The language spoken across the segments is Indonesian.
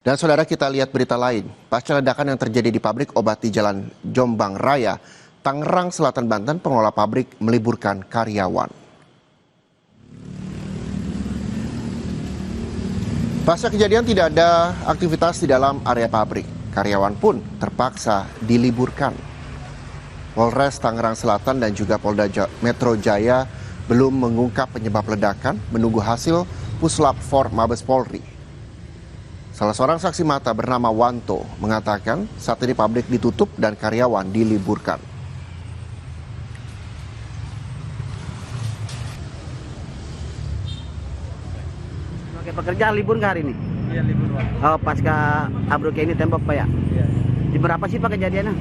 Dan saudara, kita lihat berita lain. Pasca ledakan yang terjadi di pabrik obat di Jalan Jombang Raya, Tangerang Selatan, Banten, pengelola pabrik meliburkan karyawan. Pasca kejadian tidak ada aktivitas di dalam area pabrik. Karyawan pun terpaksa diliburkan. Polres Tangerang Selatan dan juga Polda Metro Jaya belum mengungkap penyebab ledakan, menunggu hasil Puslap 4 Mabes Polri. Salah seorang saksi mata bernama Wanto mengatakan saat ini pabrik ditutup dan karyawan diliburkan. Oke, pekerjaan libur nggak hari ini? Iya, libur Pak. Oh, pasca abruk ini tembok Pak ya? Iya. Di berapa sih Pak kejadiannya?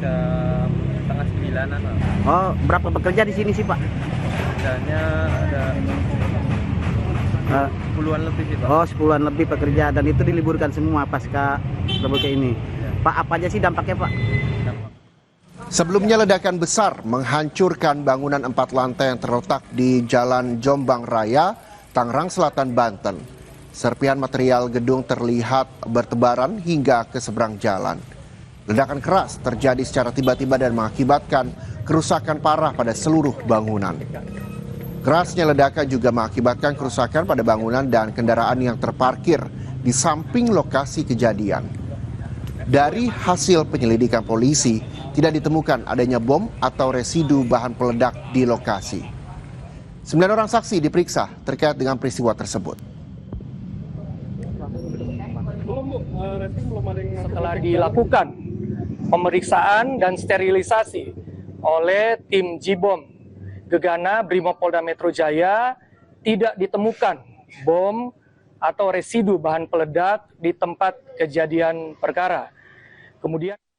Jam setengah 9-an Pak. Oh, berapa pekerja di sini sih Pak? Kerjanya ada puluhan lebih sih Pak. Oh, 10-an lebih pekerja dan itu diliburkan semua pasca abruk ini. Iya. Pak, apa aja sih dampaknya Pak? Dampak. Sebelumnya ledakan besar menghancurkan bangunan 4 lantai yang terletak di Jalan Jombang Raya, Tangerang Selatan, Banten. Serpihan material gedung terlihat bertebaran hingga ke seberang jalan. Ledakan keras terjadi secara tiba-tiba dan mengakibatkan kerusakan parah pada seluruh bangunan. Kerasnya ledakan juga mengakibatkan kerusakan pada bangunan dan kendaraan yang terparkir di samping lokasi kejadian. Dari hasil penyelidikan polisi, tidak ditemukan adanya bom atau residu bahan peledak di lokasi. 9 orang saksi diperiksa terkait dengan peristiwa tersebut. Setelah dilakukan pemeriksaan dan sterilisasi oleh tim Jibom Gegana Brimopolda Metro Jaya, tidak ditemukan bom atau residu bahan peledak di tempat kejadian perkara. Kemudian